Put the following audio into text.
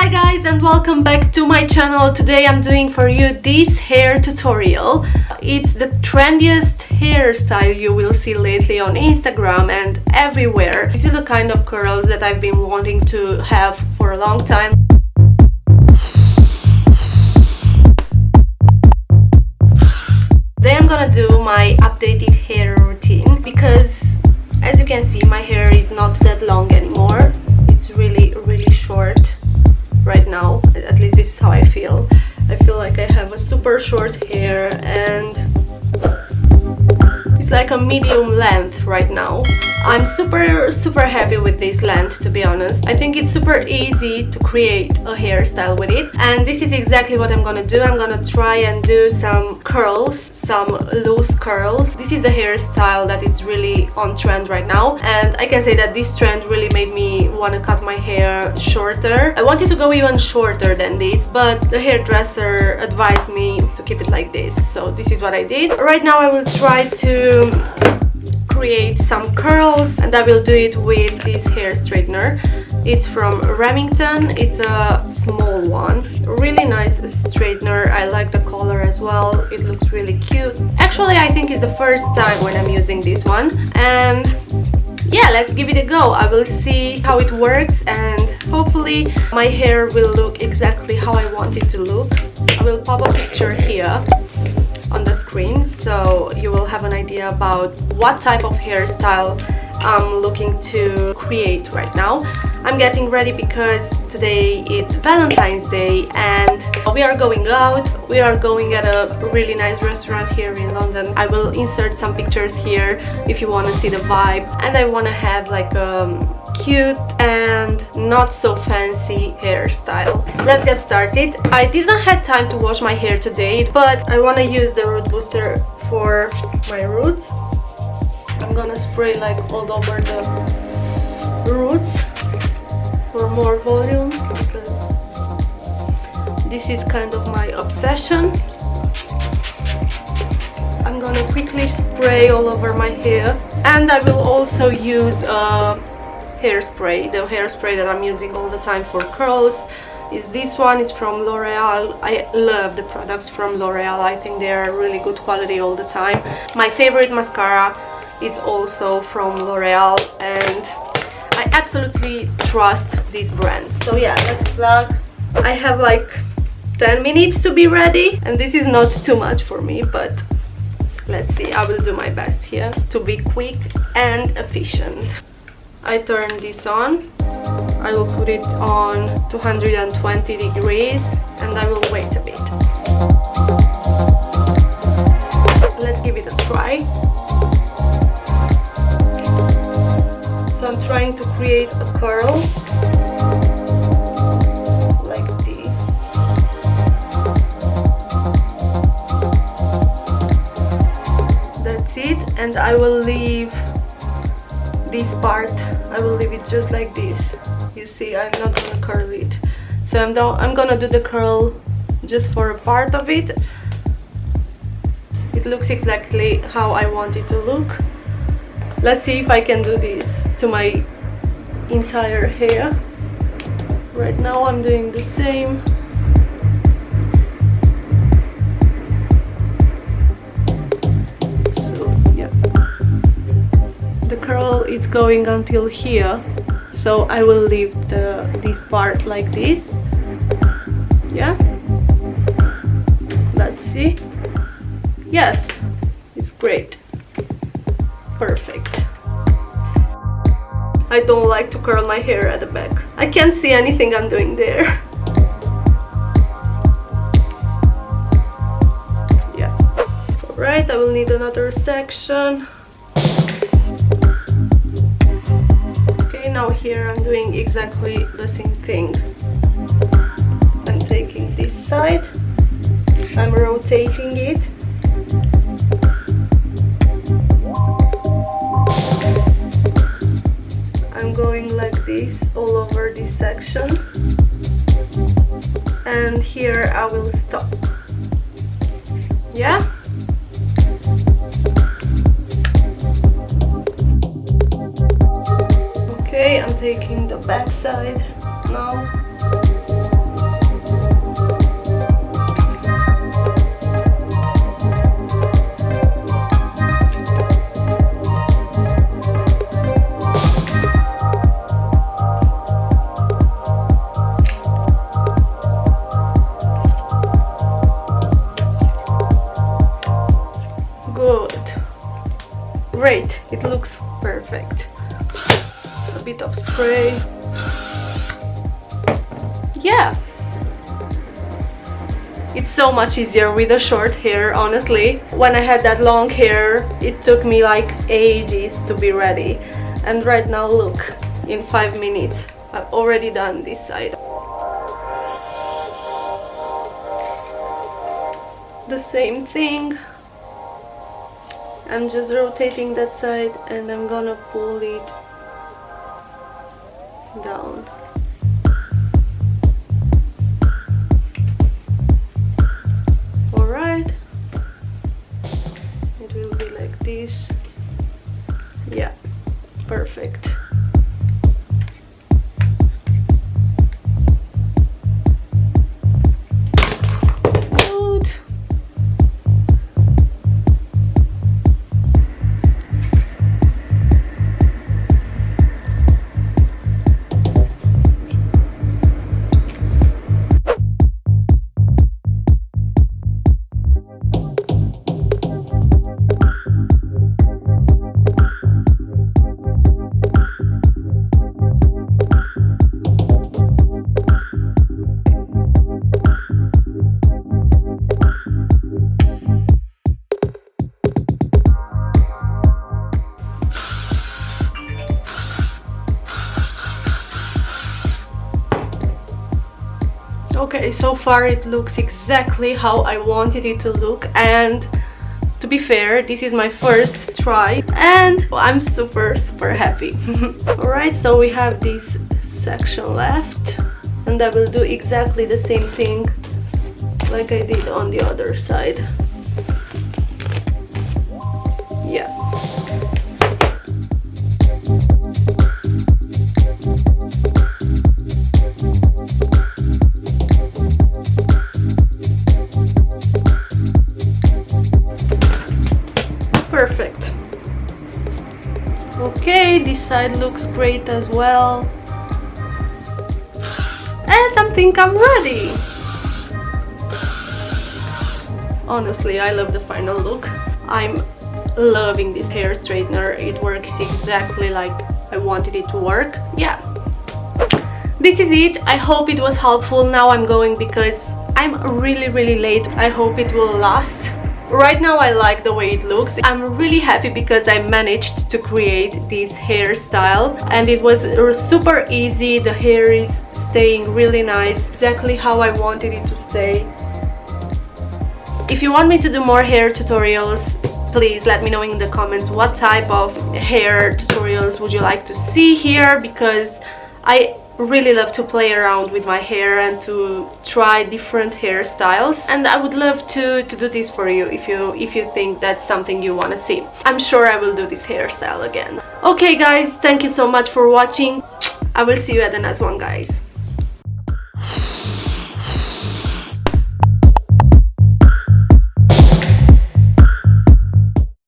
Hi guys, and welcome back to my channel. Today I'm doing for you this hair tutorial. It's the trendiest hairstyle you will see lately on Instagram and everywhere. These are the kind of curls that I've been wanting to have for a long time. Today I'm gonna do my updated hair routine because, as you can see, my hair is not that long anymore. It's really short right now. At least this is how I feel. I feel like I have a super short hair and it's like a medium length right now. I'm super happy with this length, to be honest. I think it's super easy to create a hairstyle with it, and this is exactly what I'm gonna do. I'm gonna try and do some curls, some loose curls. This is the hairstyle that is really on trend right now, and I can say that this trend really made me want to cut my hair shorter. I wanted to go even shorter than this, but the hairdresser advised me to keep it like this, so this is what I did. Right now I will try to create some curls, and I will do it with this hair straightener. It's from Remington. It's a small one. Really nice straightener. I like the color as well. It looks really cute. Actually, I think it's the first time when I'm using this one, and yeah, let's give it a go. I will see how it works, and hopefully my hair will look exactly how I want it to look. I will pop a picture here on the screen so you will have an idea about what type of hairstyle I'm looking to create right now. I'm getting ready because today it's Valentine's Day and we are going out. We are going at a really nice restaurant here in London. I will insert some pictures here if you want to see the vibe, and I want to have like a cute and not so fancy hairstyle. Let's get started. I didn't have time to wash my hair today, but I want to use the root booster for my roots. I'm gonna spray like all over the roots for more volume because this is kind of my obsession. I'm gonna quickly spray all over my hair, and I will also use hairspray. The hairspray that I'm using all the time for curls is this one. Is from L'Oreal. I love the products from L'Oreal. I think they are really good quality all the time. My favorite mascara is also from L'Oreal, and I absolutely trust this brand. So yeah, let's plug. I have like 10 minutes to be ready, and this is not too much for me, but let's see. I will do my best here to be quick and efficient. I turn this on. I will put it on 220 degrees and I will wait a bit. Let's give it a try. So I'm trying to create a curl like this. That's it, and I will leave this part, I will leave it just like this. You see, I'm not gonna curl it. So I'm gonna do the curl just for a part of it. It looks exactly how I want it to look. Let's see if I can do this to my entire hair. Right now I'm doing the same. So yeah, the curl is going until here, so I will leave this part like this. Yeah, let's see. Yes, it's great. Perfect. I don't like to curl my hair at the back. I can't see anything I'm doing there. Yeah. Alright, I will need another section. Okay, now here I'm doing exactly the same thing. I'm taking this side, I'm rotating it. I'm going like this all over this section, and here I will stop. Yeah? Okay, I'm taking the back side now. It looks perfect. A bit of spray. Yeah. It's so much easier with the short hair, honestly. When I had that long hair, it took me like ages to be ready. And right now, look, in 5 minutes, I've already done this side. The same thing. I'm just rotating that side and I'm gonna pull it down. Alright, it will be like this. Yeah, perfect. Good. Okay, so far it looks exactly how I wanted it to look, and to be fair, this is my first try and I'm super happy. Alright, so we have this section left and I will do exactly the same thing like I did on the other side. Yeah. Perfect. Okay, this side looks great as well. And I think I'm ready. Honestly, I love the final look. I'm loving this hair straightener. It works exactly like I wanted it to work. Yeah. This is it. I hope it was helpful. Now I'm going because I'm really late. I hope it will last. Right now I like the way it looks. I'm really happy because I managed to create this hairstyle and it was super easy. The hair is staying really nice, exactly how I wanted it to stay. If you want me to do more hair tutorials, please let me know in the comments what type of hair tutorials would you like to see here, because I really love to play around with my hair and to try different hairstyles, and I would love to do this for you if you think that's something you want to see. I'm sure I will do this hairstyle again. Okay guys, thank you so much for watching. I will see you at the next one, guys.